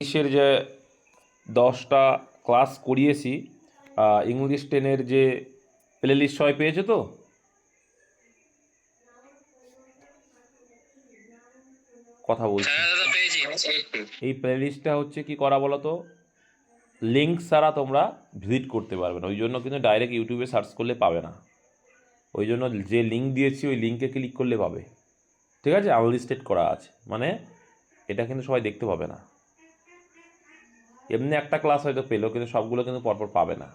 ইংলিশের যে 10টা ক্লাস করিয়েছি, ইংলিশ 10-এর যে প্লেলিস্ট সবাই পেয়েছে তো? কথা বলছি। এই প্লেলিস্টটা হচ্ছে কি করা বলো তো, লিঙ্ক ছাড়া তোমরা ভিজিট করতে পারবে না, ওই জন্য কিন্তু ডাইরেক্ট ইউটিউবে সার্চ করলে পাবে না। ওই জন্য যে লিঙ্ক দিয়েছি ওই লিঙ্কে ক্লিক করলে পাবে, ঠিক আছে? আনলিস্টেড করা আছে, মানে এটা কিন্তু সবাই দেখতে পাবে না। এমনি একটা ক্লাস হয়তো পেলো, কিন্তু সবগুলো কিন্তু পরপর পাবে না,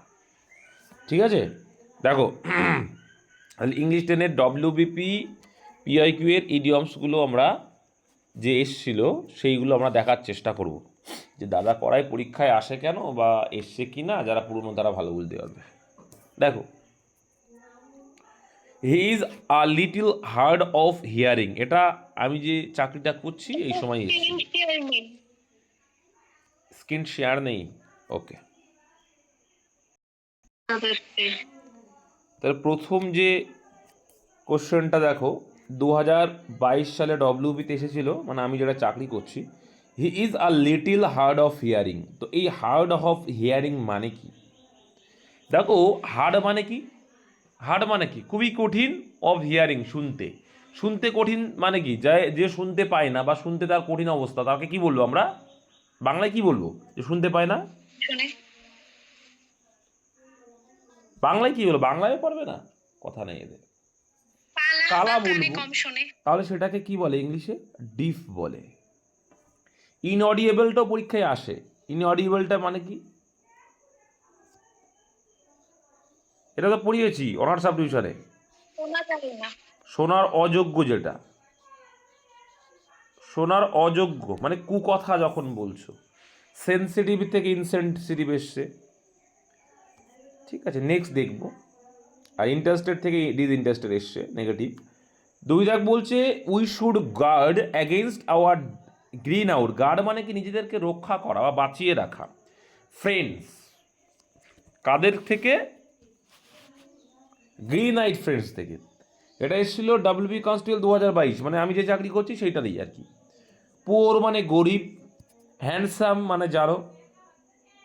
ঠিক আছে? দেখো, ইংলিশ 10-এর ডব্লিউবিপি পিআইকিউ এর ইডিয়মসগুলো আমরা যে এসছিল সেইগুলো আমরা দেখার চেষ্টা করব, যে দাদা করাই পরীক্ষায় আসে কেন বা এসছে কি না, যারা পুরনো তারা ভালো বুঝতে পারবে। দেখো, he is a little hard of hearing, এটা আমি যে চাকরিটা করছি এই সময় এসেছিল। স্ক্রিন শেয়ার নেই, ওকে। তাহলে প্রথম যে কোশ্চেনটা দেখো, 2022 সালে ডব্লিউবিতে এসেছিল, মানে আমি যেটা চাকরি করছি। He is a little hard of hearing, তো এই হার্ড অফ হিয়ারিং মানে কি? দেখো, হার্ড মানে কি? হার্ড মানে কি? খুবই কঠিন, অফ হিয়ারিং শুনতে। শুনতে কঠিন মানে কি? যে শুনতে পায় না বা শুনতে তার কঠিন অবস্থা, তাকে কি বলবো আমরা বাংলায়? কি বলবো যে শুনতে পায় না? বাংলায় কি বলবো? বাংলায় পারবে না, কথা নেই এদের। কালা বলবো, তাহলে সেটাকে কি বলে ইংলিশে? ডিফ বলে। ইনঅডিয়েবলটাও পরীক্ষায় আসে। ইনঅডিয়েবলটা মানে কি? এটা তো পড়িয়েছি অনার্স সাবডিভিশনে। শোনার অযোগ্য, যেটা শোনার অযোগ্য মানে কুকথা যখন বলছো। সেন্সিটিভ থেকে ইনসেন্সিটিভ এসছে, ঠিক আছে? নেক্সট দেখবো। আর ইন্টারেস্টেড থেকে ডিসইন্টারেস্টেড এসছে, নেগেটিভ। দুই দাগ বলছে we should guard against our green out. Guard মানে কি? নিজেদেরকে রক্ষা করা বা বাঁচিয়ে রাখা। ফ্রেন্ডস, কাদের থেকে? গ্রিন আইড ফ্রেন্ডস থেকে। এটা এসেছিল ডাব্লিউবি কনস্টেবল 2022, মানে আমি যে চাকরি করছি সেইটারই আর কি। পোর মানে গরিব। হ্যান্ডসাম মানে যারো।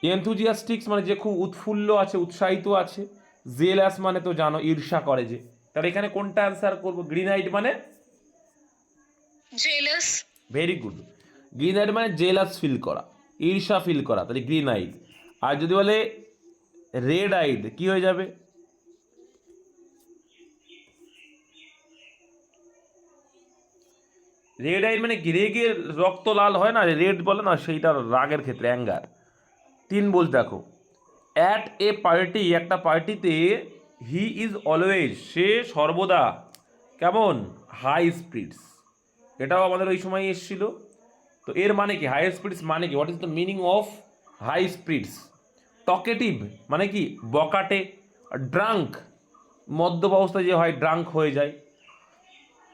এনথুজিয়াস্টিক্স মানে যে খুব উৎফুল্ল আছে, উৎসাহিত আছে। জেলাস মানে তো জানো, ঈর্ষা করে যে। তাহলে এখানে কোনটা অ্যান্সার করবো? গ্রিন আইড মানে jealous. Very good. Green eyed মানে জেলাস ফিল করা, ঈর্ষা ফিল করা, তাহলে গ্রিন আইড। আর যদি বলে রেড আইড, কি হয়ে যাবে? রেড আইড মানে কি? রেগের রক্ত লাল হয় না, রেড বলে না, সেইটার রাগের ক্ষেত্রে অ্যাঙ্গার। 3 বলতে দেখো, অ্যাট এ পার্টি, একটা পার্টিতে, হি ইজ অলওয়েজ, সে সর্বদা কেমন? High spirits. এটাও আমাদের ওই সময় এসেছিল। তো এর মানে কি? হাই স্পিরিটস মানে কি? What is the meaning of high spirits? Talkative মানে কি? বকাটে। ড্রাঙ্ক, মদ্যপ অবস্থায় যে হয়, ড্রাঙ্ক হয়ে যায়।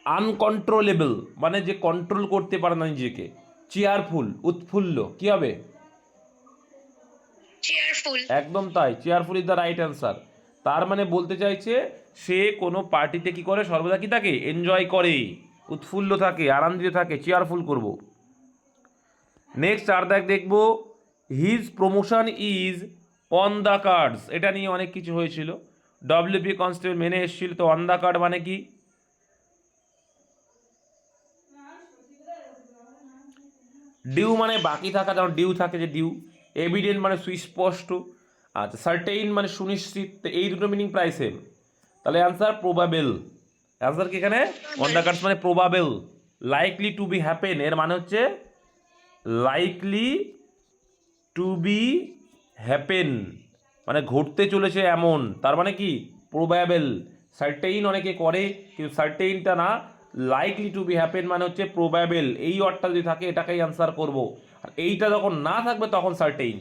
আনকন্ট্রোলেবল মানে যে কন্ট্রোল করতে পারে না নিজেকে। চেয়ারফুল, উৎফুল্ল, কি হবে? চেয়ারফুল, একদম তাই, cheerful is the right answer. তার মানে বলতে চাইছে সে কোনো পার্টিতে কি করে? সর্বদা কি থাকে? এনজয় করে, উৎফুল্ল থাকে, আনন্দিত থাকে, চেয়ারফুল করব। নেক্সট আর দেখবো, his promotion is on the cards. এটা নিয়ে অনেক কিছু হয়েছিল, ডব্লিউপি কনস্টেবল মেনে এসেছিল। তো অন দ্য কার্ড মানে কি? ডিউ মানে বাকি থাকা, যেমন ডিউ থাকে যে ডিউ। এভিডেন্ট মানে সুস্পষ্ট। আচ্ছা, সার্টেইন মানে সুনিশ্চিত। এই দুটো মিনিং প্রায় সেম। তাহলে অ্যান্সার প্রবাবেল। অ্যান্সার কি এখানে? অন দ্য কার্ডস মানে probable. Likely to B happen, এর মানে হচ্ছে লাইকলি টু বি হ্যাপেন মানে ঘটতে চলেছে এমন, তার মানে কি? প্রবাবেল। সার্টেইন অনেকে করে, কিন্তু সার্টেইনটা না, লাইকলি টু বি হ্যাপেন মানে হচ্ছে প্রবাবেল। এই ওয়ার্ডটা যদি থাকে এটাকেই অ্যান্সার করব। আর এইটা যখন না থাকবে তখন সার্টেইন,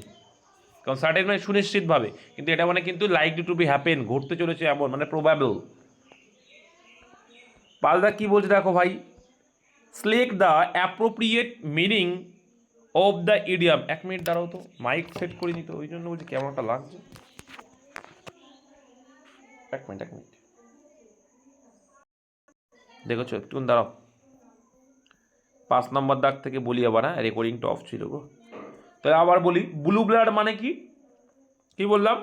কারণ সার্টেইন মানে সুনিশ্চিতভাবে, কিন্তু এটা মানে কিন্তু লাইকলি টু বি হ্যাপেন, ঘটতে চলেছে এমন, মানে প্রবাবেল। পালদা কি বলছে দেখো ভাই, select the appropriate meaning of the idiom. 1 minute দাঁড়াও তো, মাইক সেট করে নিতে, ওই জন্য বলছি কেমন একটা লাগছে। 1 মিনিট দেখেছো, একটু দাঁড়াও। 5 নম্বর দাগ থেকে বলি আবার, হ্যাঁ, রেকর্ডিংটা অফ ছিল গো। তাহলে আবার বলি, ব্লু ব্লাড মানে কি, কি বললাম,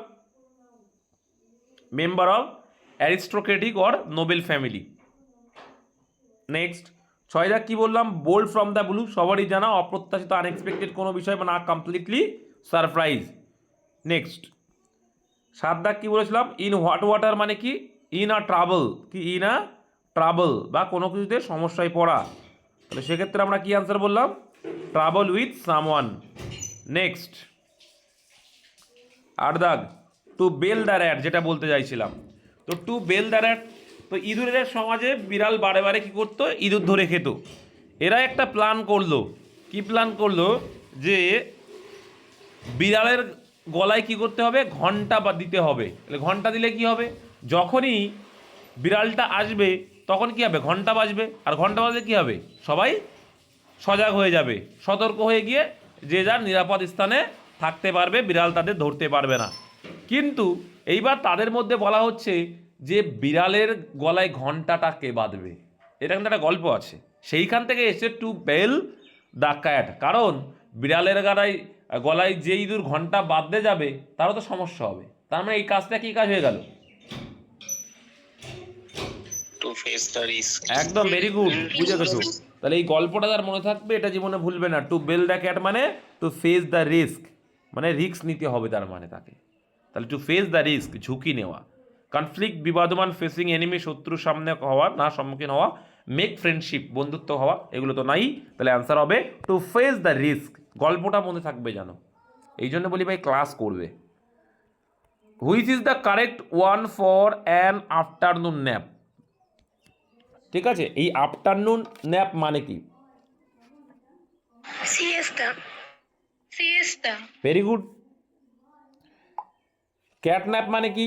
member of aristocratic or noble family. Next 6 দাগ কি বললাম, বোল্ড ফ্রম দ্য ব্লু, সবারই জানা, অপ্রত্যাশিত, আনএক্সপেক্টেড কোনো বিষয় বা না, কমপ্লিটলি সারপ্রাইজ। নেক্সট 7 দাগ কি বলেছিলাম, ইন হোয়াট ওয়াটার মানে কি, ইন আ ট্রাবল, কি ইন আ ট্রাবল বা কোনো কিছুতে সমস্যায় পড়া, তাহলে সেক্ষেত্রে আমরা কি আনসার বললাম, ট্রাবল উইথ সামওয়ান। নেক্সট 8 দাগ টু বেল দ্য র্যাট, যেটা বলতে চাইছিলাম, তো টু বেল দ্য র্যাট, তো ইঁদুরের সমাজে বিড়াল বারে বারে কী করতো, ইঁদুর ধরে খেত। এরা একটা প্ল্যান করলো, কি প্ল্যান করলো, যে বিড়ালের গলায় কি করতে হবে, ঘন্টা বা দিতে হবে, তাহলে ঘন্টা দিলে কি হবে, যখনই বিড়ালটা আসবে তখন কি হবে, ঘন্টা বাজবে, আর ঘন্টা বাজলে কি হবে, সবাই সজাগ হয়ে যাবে, সতর্ক হয়ে গিয়ে যে যার নিরাপদ স্থানে থাকতে পারবে, বিড়াল তাদের ধরতে পারবে না। কিন্তু এইবার তাদের মধ্যে বলা হচ্ছে যে বিড়ালের গলায় ঘন্টাটা কে বাঁধবে, এটা কিন্তু একটা গল্প আছে, সেইখান থেকে এসে টু বেল দ্য ক্যাট, কারণ বিড়ালের গলায় যে ইঁদুর ঘন্টা বাঁধতে যাবে তারও তো সমস্যা হবে, তার মানে এই কাজটা কি কাজ হয়ে গেল, টু ফেস দ্য রিস্ক। একদম ভেরি গুড, বুঝে গেছো। তাহলে এই গল্পটা তার মনে থাকবে, এটা জীবনে ভুলবে না। টু বেল দ্য ক্যাট মানে টু ফেস দ্য রিস্ক, মানে রিস্ক নিতে হবে তার মানে তাকে, তাহলে টু ফেস দ্য রিস্ক, ঝুঁকি নেওয়া। কনফ্লিক্ট, বিবাদমান, ফেসিং এনিমি, শত্রুর সামনে হওয়া, না সম্মুখীন হওয়া। মেক ফ্রেন্ডশিপ, বন্ধুত্ব হওয়া, এগুলো তো নাই, তাহলে অ্যান্সার হবে টু ফেস দ্য রিস্ক। গল্পটা মনে থাকবে জানো, এই জন্য বলি ভাই ক্লাস করবে। Which is the correct one for an afternoon nap, ঠিক আছে, এই আফটারনুন ন্যাপ মানে কি, siesta. Siesta. Very good. Cat nap মানে কি,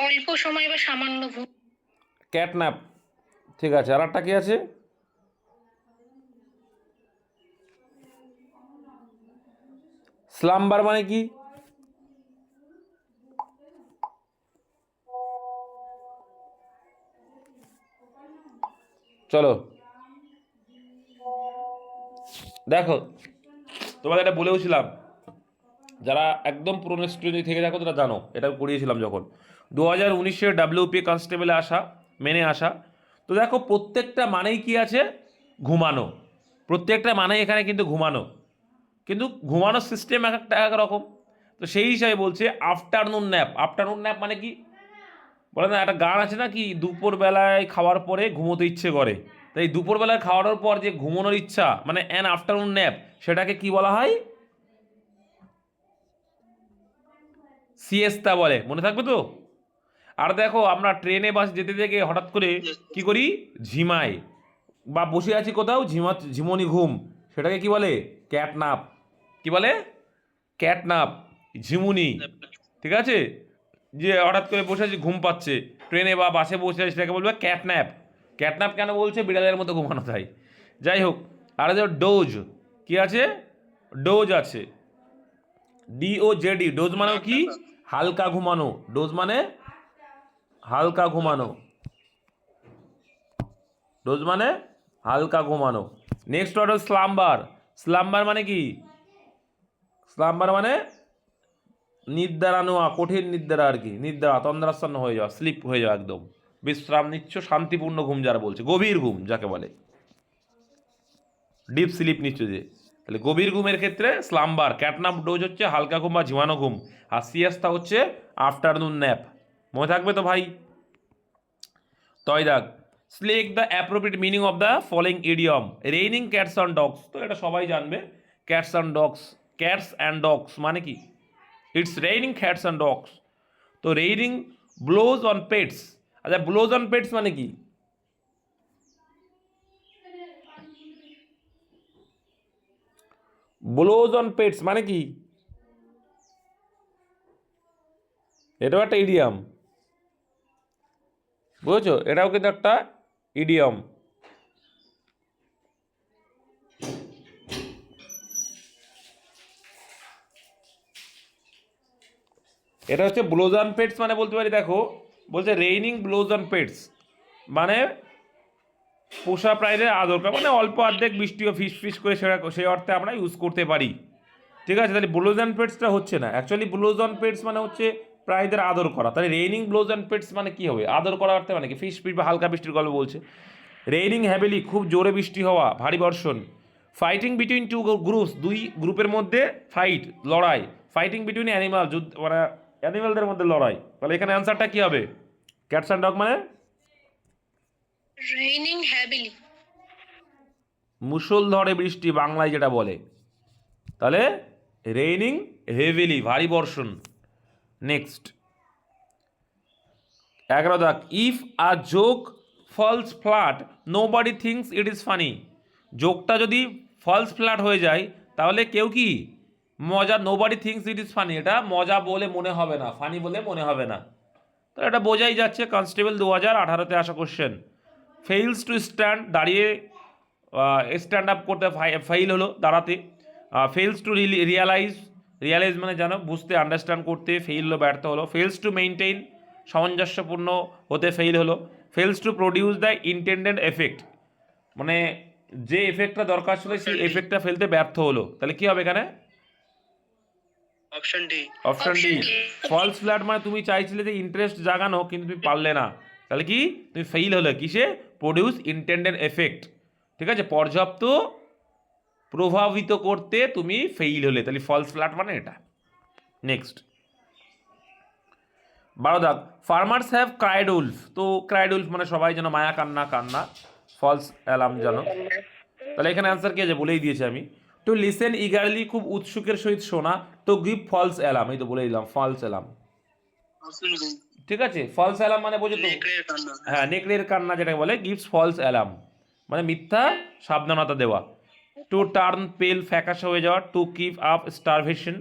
অল্প সময় বা সামান্য ঘুম। ক্যাট ন্যাপ, ঠিক আছে, আর একটা কি আছে, স্লাম্বার মানে কি, চলো দেখো, তোমাদের এটা বলেওছিলাম, যারা একদম পুরনো স্টুডেন্ট থেকে থাকো তারা জানো, এটা করিয়েছিলাম যখন 2019-এ ডাব্লিউপি কনস্টেবলে আসা, মেনে আসা। তো দেখো প্রত্যেকটা মানেই কি আছে, ঘুমানো, প্রত্যেকটা মানেই এখানে কিন্তু ঘুমানো, কিন্তু ঘুমানোর সিস্টেম এক একটা এক রকম। তো সেই হিসাবে বলছে আফটারনুন ন্যাপ, আফটারনুন ন্যাপ মানে কি, বলে না একটা গান আছে না, কি দুপুরবেলায় খাওয়ার পরে ঘুমোতে ইচ্ছে করে, তাই দুপুরবেলায় খাওয়ানোর পর যে ঘুমানোর ইচ্ছা মানে অ্যান আফটারনুন ন্যাপ, সেটাকে কি বলা হয়, সিয়েস্তা বলে, মনে থাকবে তো। আর দেখো আমরা ট্রেনে বাস যেতে থেকে হঠাৎ করে কি করি, ঝিমাই, বা বসে আছি কোথাও ঝিমনি ঘুম, সেটাকে কি বলে, ক্যাট নাপ, কি বলে, ক্যাট নাপ, ঝিমুনি, ঠিক আছে, যে হঠাৎ করে বসে আছি ঘুম পাচ্ছে ট্রেনে বা বাসে বসে আছে সেটাকে বলবে ক্যাটন্যাপ। ক্যাটন্যাপ কেন বলছে, বিড়ালের মতো ঘুমানো তাই, যাই হোক। আর যে ডোজ, কি আছে, ডোজ আছে, DOJD, ডোজ মানে কি, হালকা ঘুমানো, ডোজ মানে হালকা ঘুমানো, ডোজ মানে হালকা ঘুমানো। নেক্সট ওয়ার্ড হল স্লাম্বার, স্লাম্বার মানে কি, স্লাম্বার মানে নিদ্রা নেওয়া, কঠিন নিদ্রা আর কি, নিদ্রা তন্দ্রাচ্ছন্ন হয়ে যাওয়া, স্লিপ হয়ে যাওয়া, একদম বিশ্রাম নিচ্ছ, শান্তিপূর্ণ ঘুম যারা বলছে, গভীর ঘুম যাকে বলে, ডিপ স্লিপ নিচ্ছ যে, তাহলে গভীর ঘুমের ক্ষেত্রে স্লাম্বার। ক্যাটনাপ ডোজ হচ্ছে হালকা ঘুম বা ঝিমানো ঘুম, আর সিয়াস্তা হচ্ছে আফটারনুন ন্যাপ, মনে থাকবে তো ভাই। তয় দাগ select the appropriate meaning of the following idiom, raining cats and dogs, তো এটা সবাই জানবে, cats and dogs, cats and dogs মানে কি, it's raining cats and dogs, তো রেইনিং ব্লোজ অন পেটস, আচ্ছা ব্লোজ অন পেটস মানে কি, ব্লোজ অন পেটস মানে কি, এটাও একটা ইডিয়াম, বুঝেছো, এটাও কিন্তু একটা ইডিয়ম। এটা হচ্ছে ব্লোজ অন পেটস মানে বলতে পারি, দেখো বলছে রেইনিং ব্লোজ অন পেটস মানে পোষা প্রাণীদের আদর করা মানে অল্প অর্ধেক বৃষ্টিও ফিস ফিস করে সেটা সেই অর্থে আমরা ইউজ করতে পারি। ঠিক আছে, তাহলে ব্লোজ অ্যান্ড পেটসটা হচ্ছে না। অ্যাকচুয়ালি ব্লোজ অন পেটস মানে হচ্ছে প্রাণীদের আদর করা। তাহলে রেইনিং ব্লোজ অ্যান্ড পেটস মানে কি হবে? আদর করা অর্থে মানে কি? ফিস ফিস বা হালকা বৃষ্টির গল্প বলছে। রেইনিং হ্যাভিলি খুব জোরে বৃষ্টি হওয়া, ভারী বর্ষণ। ফাইটিং বিটুইন টু গ্রুপস দুই গ্রুপের মধ্যে ফাইট লড়াই। ফাইটিং বিটুইন অ্যানিমাল যুদ্ধ মানে অ্যানিমালদের মধ্যে লড়াই। তাহলে এখানে অ্যান্সারটা কি হবে? ক্যাটস অ্যান্ড ডগ মানে রেইনিং হ্যাভিলি। মুষলধারে বৃষ্টি বাংলায় যেটা বলে। তাহলে রেইনিং হেভিলি ভারী বর্ষণ। নেক্সট 11 দাগ, if a joke falls flat nobody thinks it is funny. জোকটা যদি ফলস ফ্ল্যাট হয়ে যায় তাহলে কেউ কি মজা, nobody thinks it is funny, এটা মজা বলে মনে হবে না, ফানি বলে মনে হবে না। তাহলে এটা বোঝাই যাচ্ছে। কনস্টেবল 2018-তে আসা কোশ্চেন। ফেইলস টু স্ট্যান্ড দাঁড়িয়ে স্ট্যান্ড আপ করতে ফেইল হলো দাঁড়াতে। ফেইলস টু রিয়ালাইজ, রিয়ালাইজ মানে জানো বুঝতে, আন্ডারস্ট্যান্ড করতে ফেইল হলো ব্যর্থ হলো। ফেইলস টু মেনটেইন সামঞ্জস্যপূর্ণ হতে ফেইল হলো। Fails to produce the intended effect মানে যে এফেক্টটা দরকার ছিল সেই এফেক্টটা ফেলতে ব্যর্থ হলো। তাহলে কি হবে এখানে? Option D. Option D. Falls flat মানে তুমি চাইছিলে যে ইন্টারেস্ট জাগানো কিন্তু তুমি পারলে না, তাহলে কি তুমি ফেইল হলে কিসে? Produce intended effect. ঠিক আছে, পর্যাপ্ত প্রভাবিত করতে তুমি ফেইল হলে, তাহলে ফলস ফ্ল্যাট মানে এটা। নেক্সট 12 দাগ, ফার্মার্স হ্যাভ ক্রাইড উলফ। তো ক্রাইড উলফ মানে সবাই যেন মায়া কান্না কান্না, ফলস অ্যালার্ম জানো। তাহলে এখানে অ্যান্সার কি আছে বলেই দিয়েছি আমি। টু লিসেন ইগারলি খুব উৎসুকের সহিত শোনা, তো গিভ ফলস অ্যালার্ম, এই তো বলে দিলাম ফলস অ্যালার্ম। Option B. ঠিক আছে, ফলস অ্যালার্ম মানে বোঝো তো? নেকড়ের কান্না। হ্যাঁ, নেকড়ের কান্না যেটাকে বলে গিভস ফলস অ্যালার্ম মানে মিথ্যা সাবধানতা দেওয়া। টু টার্ন পেল ফ্যাকাশে হয়ে যাওয়া। To keep up starvation,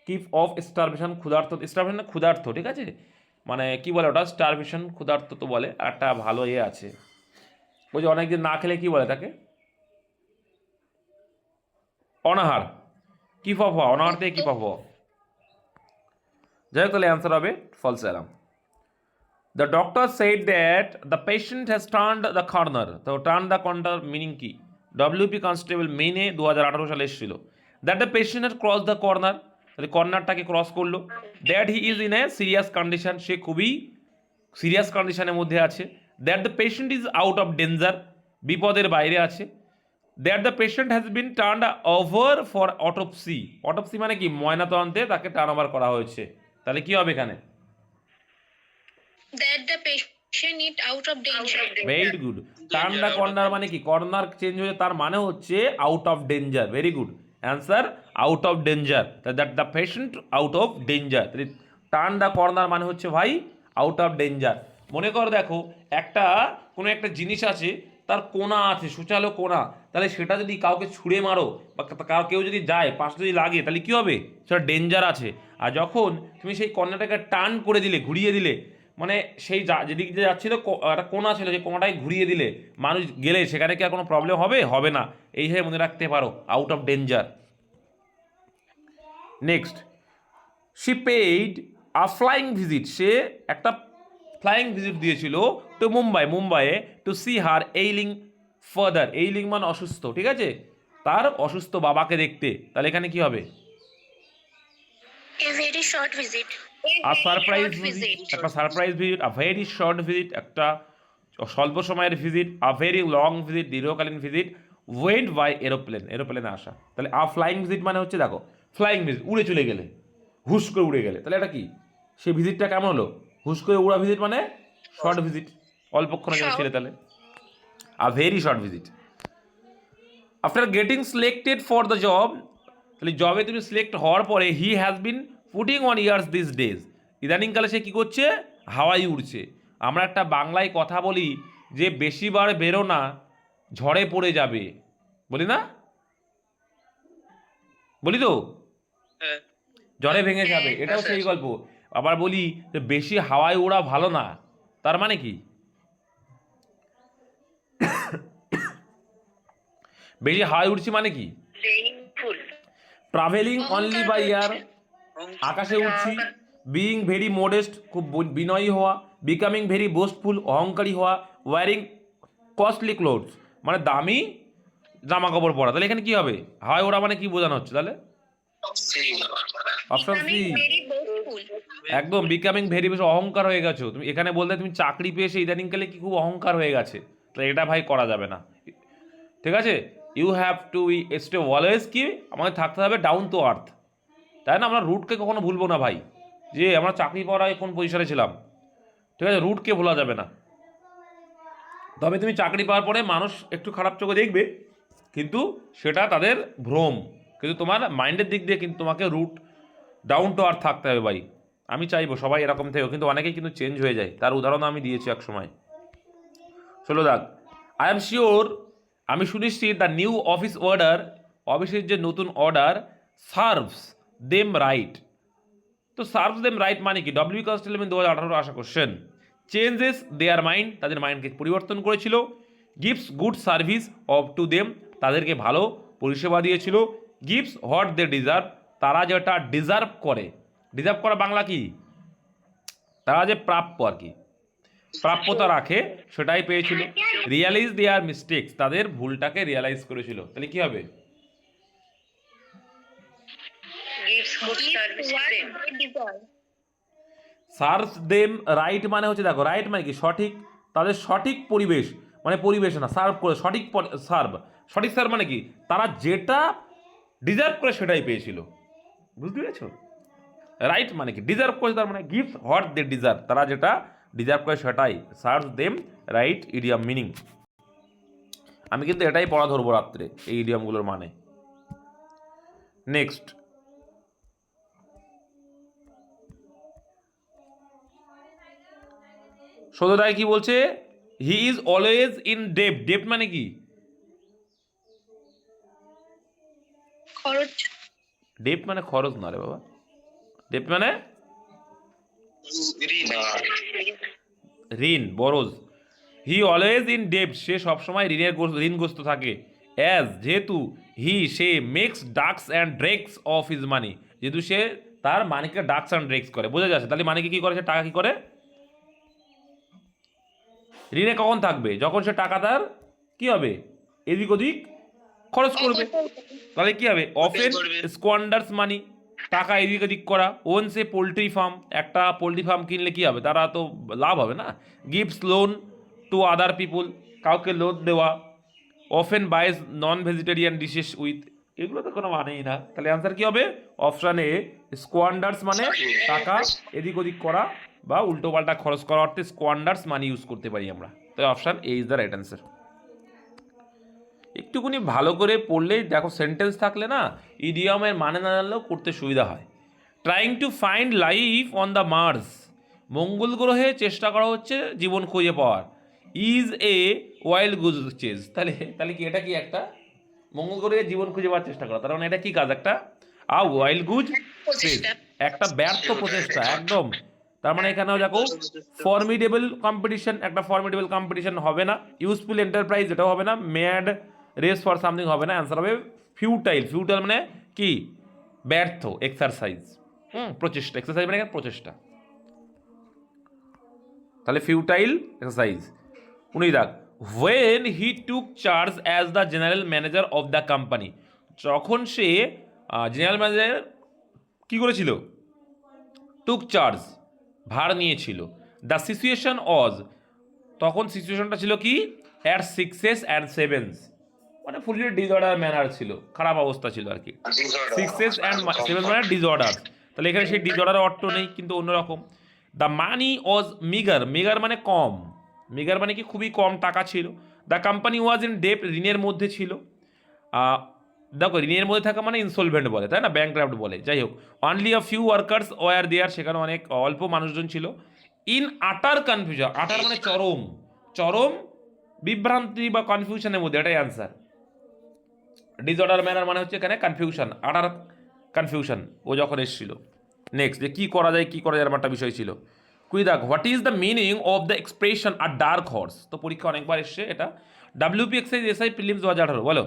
keep of starvation ক্ষুধার্ত, স্টারভেশন ক্ষুধার্ত। ঠিক আছে, মানে কি বলে ওটা? স্টারভেশন ক্ষুধার্ত তো বলে। আর একটা ভালো ইয়ে আছে, ওই যে অনেকদিন না খেলে কি বলে তাকে? অনাহার, কিপ অফ হওয়া, অনাহার থেকে কিপ অফ হওয়া। যাই হোক, তাহলে অ্যান্সার হবে false alarm. The doctor said that the patient has turned the corner. তো টার্ন দ্য কর্নার মিনিং কি? ডব্লিউপি কনস্টেবল মেনে 2018 সালে এসেছিল। That the patient had cross the corner, তাহলে কর্নারটাকে ক্রস করলো। That he is in a serious condition, সে খুবই সিরিয়াস কন্ডিশনের মধ্যে আছে। That the patient is out of danger, বিপদের বাইরে আছে। That the patient has been turn over for autopsy, autopsy মানে কি? ময়নাতদন্তে তাকে টার্ন ওভার করা হয়েছে। তাহলে কি হবে এখানে? That the patient is out of danger. Very good. Turn the corner মানে কি? কর্নার চেঞ্জ হয়ে তার মানে হচ্ছে out of danger. Very good answer, out of danger. That the patient out of danger. Turn the corner মানে হচ্ছে ভাই out of danger. মনে করো দেখো একটা কোনো একটা জিনিস আছে, তার কোনা আছে, সূচালো কোনা, তাহলে সেটা যদি কাউকে ছুঁড়ে মারো বা কেউ যদি যায় পাশে যদি লাগে তাহলে কি হবে? সেটা ডেঞ্জার আছে। আর যখন তুমি সেই কর্নারটাকে টার্ন করে দিলে, ঘুরিয়ে দিলে, মানে সেই যেদিক দিয়ে যাচ্ছিল একটা কোনা ছিল, যে কোনাটাই ঘুরিয়ে দিলে মানুষ গেলে সেখানে কি আর কোনো প্রবলেম হবে? হবে না। এইভাবে মনে রাখতে পারো, out of danger. Next, she paid a flying visit, সে একটা ফ্লাইং ভিজিট দিয়েছিল টু মুম্বাইয়ে to see her ailing father. Ailing মানে অসুস্থ, ঠিক আছে, তার অসুস্থ বাবাকে দেখতে। তাহলে এখানে কি হবে? A very short visit. আর সারপ্রাইজ ভিজিট, একটা surprise visit. A very short visit, একটা স্বল্প সময়ের ভিজিট। আ ভেরি লং ভিজিট, দীর্ঘকালীন ভিজিট। ওয়েন্ট বাই এরোপ্লেন, এরোপ্লেনে আসা। তাহলে আ ফ্লাইং ভিজিট মানে হচ্ছে দেখো ফ্লাইং ভিজিট, উড়ে চলে গেলে, হুশ করে উড়ে গেলে, তাহলে এটা কি? সেই ভিজিটটা কেমন হলো? হুশ করে উড়া ভিজিট মানে শর্ট ভিজিট, অল্পক্ষণের জন্য ছিল। তাহলে আ very short visit. After getting selected for the job, তাহলে জবে তুমি সিলেক্ট হওয়ার পরে he has been putting on years this days, ইদানিংকালে সে কী করছে? হাওয়াই উড়ছে। আমরা একটা বাংলায় কথা বলি যে বেশিবার বেরো না, ঝড়ে পড়ে যাবে, বলি না? বলি তো, হ্যাঁ। ঝড়ে ভেঙে যাবে, এটাও সেই গল্প। আবার বলি যে বেশি হাওয়ায় ওড়া ভালো না, তার মানে কি? বেশি হাওয়ায় উড়ছি মানে কি? ট্রাভেলিং অনলি বাই এয়ার, আকাশে উঠছি। বিইং ভেরি মডেস্ট, খুব বিনয়ী হওয়া। বিকামিং ভেরি বোস্টফুল, অহংকারী হওয়া। ওয়ারিং কস্টলি ক্লোথস মানে দামি জামা কাপড় পরা। তাহলে এখানে কি হবে? হয় ওরা মানে কি বোঝানো হচ্ছে তাহলে? Option C, very doubtful. একদম বিকামিং ভেরি বেশি অহংকার হয়ে গেছো তুমি। এখানে বলতে তুমি চাকরি পেয়েছে ইদানিংকালে কি খুব অহংকার হয়ে গেছে, তাহলে এটা ভাই করা যাবে না। ঠিক আছে, you have to stay always কি আমাদের থাকতে হবে ডাউন টু আর্থ, তাই না? আমরা রুটকে কখনো ভুলবো না ভাই, যে আমরা চাকরি পাওয়ার আগে কোন পজিশনে ছিলাম। ঠিক আছে, রুটকে ভোলা যাবে না। তবে তুমি চাকরি পাওয়ার পরে মানুষ একটু খারাপ চোখে দেখবে, কিন্তু সেটা তাদের ভ্রম, কিন্তু তোমার মাইন্ডের দিক দিয়ে কিন্তু তোমাকে রুট ডাউন টু আর্থ থাকতে হবে ভাই। আমি চাইবো সবাই এরকম থেকেও, কিন্তু অনেকেই কিন্তু চেঞ্জ হয়ে যায়, তার উদাহরণ আমি দিয়েছি এক সময়। 16 দাগ, আই এম শিওর, আমি সুনিশ্চিত, দ্য নিউ অফিস অর্ডার, অফিসের যে নতুন অর্ডার, সার্ভস দেম রাইট। তো সার্ভস দেম রাইট মানে কি? ডব্লিউ কাস্টেলম্যান 2018 আসা কোশ্চেন। চেঞ্জেস দেয়ার মাইন্ড, তাদের মাইন্ডকে পরিবর্তন করেছিল। Gives good service of to them, তাদেরকে ভালো পরিষেবা দিয়েছিল। গিভস হোয়াট দে ডিজার্ভ, তারা যেটা ডিজার্ভ করে। ডিজার্ভ করা বাংলা কি? তারা যে প্রাপ্য আর কি, প্রাপ্যতা রাখে সেটাই পেয়েছিল। রিয়ালাইজ দেয়ার মিস্টেক্স, তাদের ভুলটাকে রিয়ালাইজ করেছিল। তাহলে কি হবে? Gives good service to them. Search them right মানে হচ্ছে, দেখো রাইট মানে কি? সঠিক, তাদের সঠিক পরিবেশ মানে পরিবেশ না, সার্ভ করে সঠিক সার্ভ। সঠিক সার্ভ মানে কি? তারা যেটা ডিজার্ভ করে সেটাই পেয়েছিল। বুঝতে পেরেছো? রাইট মানে কি? ডিজার্ভ করে, তার মানে গিভস হোয়াট দে ডিজার্ভ, তারা যেটা ডিজার্ভ করে সেটাই। Search them right idiom meaning. আমি কিন্তু এটাই পড়া ধরবো রাত্রে, এই ইডিয়ামগুলোর মানে। নেক্সট, সৌদায় কি বলছে? He is always in debt. Debt মানে কি? খরচ। ডেপ মানে খরচ না রে বাবা, ডেপ মানে ঋণ, borrows. He always in debt, সে সবসময় ঋণগ্রস্ত থাকে। অ্যাজ, যেহেতু, হি সে makes ducks and drakes of his money, যেহেতু সে তার মানিকে ডাক্স অ্যান্ড ড্রেক্স করে। বোঝা যাচ্ছে তাহলে মানিকে কি করে? সে টাকা কি করে? ঋণে কখন থাকবে? যখন সে টাকা তার কি হবে? এদিক ওদিক খরচ করবে। তাহলে কি হবে? অফেন স্কোয়ান্ডার্স মানি, টাকা এদিক ওদিক করা। ওন সে পোলট্রি ফার্ম, একটা পোলট্রি ফার্ম কিনলে কি হবে? তারা তো লাভ হবে না। গিভস লোন টু আদার পিপুল, কাউকে লোন দেওয়া। Often বাইজ non vegetarian dishes with, এগুলো তো কোনো মানেই না। তাহলে অ্যান্সার কি হবে? অপশান এ, স্কোয়ান্ডার্স মানে টাকা এদিক ওদিক করা বা উল্টো পাল্টা খরচ করা অর্থে স্কোয়ান্ডার্স মানি ইউজ করতে পারি আমরা। তাই option A is the right answer. একটুকুনি ভালো করে পড়লেই দেখো, সেন্টেন্স থাকলে না ইডিয়মের মানে না জানলেও করতে সুবিধা হয়। Trying to find life on the Mars, মঙ্গল গ্রহে চেষ্টা করা হচ্ছে জীবন খুঁজে পাওয়ার। Is a wild goose chase, তাহলে তাহলে কি এটা কি একটা মঙ্গল গ্রহে জীবন খুঁজে পাওয়ার চেষ্টা করা, তার মানে এটা কি কাজ? একটা ওয়াইল্ড গুজ চেজ, একটা ব্যর্থ প্রচেষ্টা একদম। তার মানে এখানেও দেখো ফর্মিডেবল কম্পিটিশন, একটা ফর্মিডেবল কম্পিটিশন হবে না। ইউজফুল এন্টারপ্রাইজ, এটাও হবে না। ম্যাড রেস ফর সামথিং হবে না। অ্যান্সার হবে ফিউটাইল। ফিউটাইল মানে কি? ব্যর্থ এক্সারসাইজ। প্রচেষ্টা, এক্সারসাইজ মানে প্রচেষ্টা, তাহলে ফিউটাইল এক্সারসাইজ। 19 দাগ, when he took charge as the general manager of the company, যখন সে জেনারেল ম্যানেজার কি করেছিল? টুক চার্জ, ভার নিয়েছিল। দ্য সিচুয়েশন অজ, তখন সিচুয়েশনটা ছিল কি? অ্যাট 6s and 7s, মানে ফুলি ডিসঅর্ডার ম্যানার ছিল, খারাপ অবস্থা ছিল আর কি। 6s and 7 মানে ডিসঅর্ডার, তাহলে এখানে সেই ডিসঅর্ডার অর্থ নেই, কিন্তু অন্যরকম। The money was meagre, meagre মানে কম, মিগার মানে কি? খুবই কম টাকা ছিল। The company was in debt, ঋণের মধ্যে ছিল। দেখো ঋণের মধ্যে থাকা মানে ইনসলভেন্ট বলে, তাই না? ব্যাংক্রাফট বলে। যাই হোক, only a few workers were there, সেখানে অনেক অল্প মানুষজন ছিল। ইন আটার কনফিউশন, আটার মানে চরম, চরম বিভ্রান্তি বা কনফিউশনের মধ্যে, এটাই অ্যান্সার। ডিসঅর্ডার ম্যানার মানে হচ্ছে এখানে কনফিউশন, আটার কনফিউশন ও যখন এসেছিল। নেক্সট, যে কী করা যায় কী করা যায় এরকম একটা বিষয় ছিল। কুইদাক, what is the meaning of the expression a dark horse? তো পরীক্ষা অনেকবার এসছে এটা। ডাব্লিউপি এক্সাইজ এসআই প্রিলিমস 2018, বলো।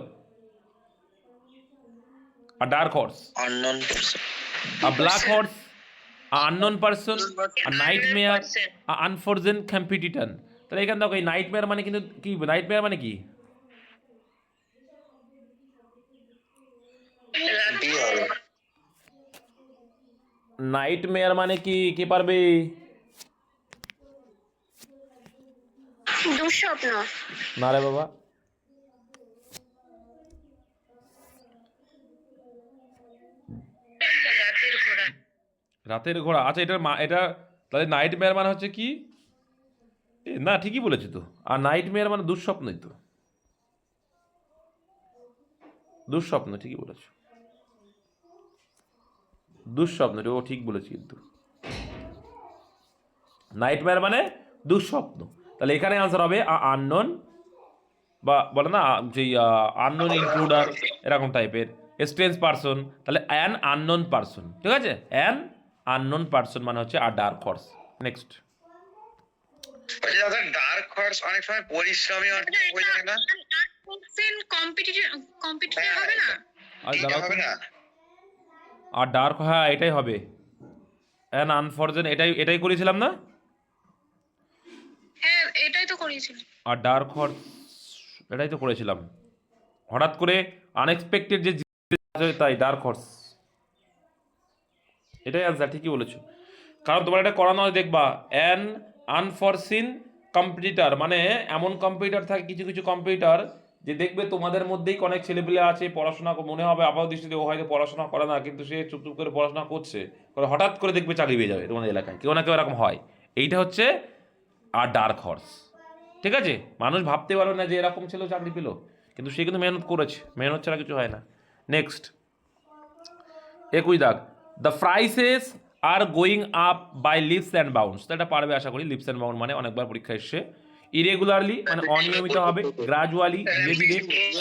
A dark horse, unknown person, a black horse, a unknown person, a nightmare, a unforeseen competitor. তাহলে এখানে দেখো এই নাইটমেয়ার মানে কিন্তু কি, নাইটমেয়ার মানে কি? ডি হবে। নাইটমেয়ার মানে কি, কে পারবে? দুঃস্বপ্ন। না রে বাবা, রাতের ঘোড়া। রাতের ঘোড়া। আচ্ছা এটা তাহলে নাইটমেয়ার মানে হচ্ছে কি? না ঠিকই বলেছি তো। আর নাইটমেয়ার মানে দুঃস্বপ্নই তো, দুঃস্বপ্ন, ঠিকই বলেছো, দুঃস্বপ্ন, ও ঠিক বলেছি কিন্তু। নাইটমেয়ার মানে দুঃস্বপ্ন। তাহলে এখানে আনসার হবে আননোন, বা বলে না যে আননোন ইন্ট্রুডার, এরকম টাইপের স্ট্রেঞ্জ পারসন। তাহলে অ্যান আননোন পারসন, ঠিক আছে? অ্যান আননোন পারসন মানে হচ্ছে আর ডার্ক হর্স। নেক্সট। দাদা ডার্ক হর্স অনেক সময় পরিশ্রমী অর্থ হয়ে যায় না? কম্পিটিটিভ হবে না? আর এটা দাঁড়াও তো। হবে না? আর ডার্ক, হ্যাঁ এটাই হবে, অ্যান আনফরচুনেট, এটাই করেছিলাম না? হ্যাঁ, এটাই তো করিয়েছিল। আর ডার্ক হর্স এটাই তো করেছিলাম। হঠাৎ করে আনএক্সপেক্টেড যে জিনিস, তাই ডার্ক হর্স, এটাই আনসার, ঠিকই বলেছো। কারণ তোমার এটা করানো হয়, দেখবা অ্যান আনফরসিন কম্পিটিটার মানে এমন কম্পিউটার থাকে, কিছু কিছু কম্পিউটার যে দেখবে তোমাদের মধ্যেই অনেক ছেলেপিলে আছে, পড়াশোনা মনে হবে আপাত দৃষ্টিতে ও হয়তো পড়াশোনা করে না, কিন্তু সে চুপ করে পড়াশোনা করছে, হঠাৎ করে দেখবে চাকরি পেয়ে যাবে তোমাদের এলাকায়, কেউ না কেউ এরকম হয়। এইটা হচ্ছে আর ডার্ক হর্স, ঠিক আছে? মানুষ ভাবতে পারবে না যে এরকম ছেলেও চাকরি পেলো, কিন্তু সে কিন্তু মেহনত করেছে, মেহনত ছাড়া কিছু হয় না। নেক্সট 21 দাগ, the prices are going up by leaps and bounds. এটা পারবে আশা করি। লিপস অ্যান্ড বাউন্ড মানে অনেকবার পরীক্ষা এসছে। ইরেগুলারলি মানে অনিয়মিত হবে, গ্রাজুয়ালি ধীরে ধীরে,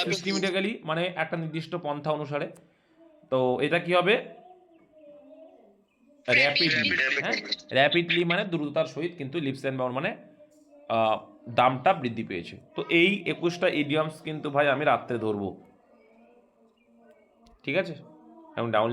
সিস্টেমেটিক্যালি মানে একটা নির্দিষ্ট পন্থা অনুসারে। তো এটা কি হবে? র্যাপিডলি, হ্যাঁ র্যাপিডলি মানে দ্রুততার সহিত, কিন্তু লিপস অ্যান্ড বাউন্ড মানে দামটা বৃদ্ধি পেয়েছে। তো এই 21টা ইডিয়মস কিন্তু ভাই আমি রাত্রে ধরবো, ঠিক আছে? এখন ডাউন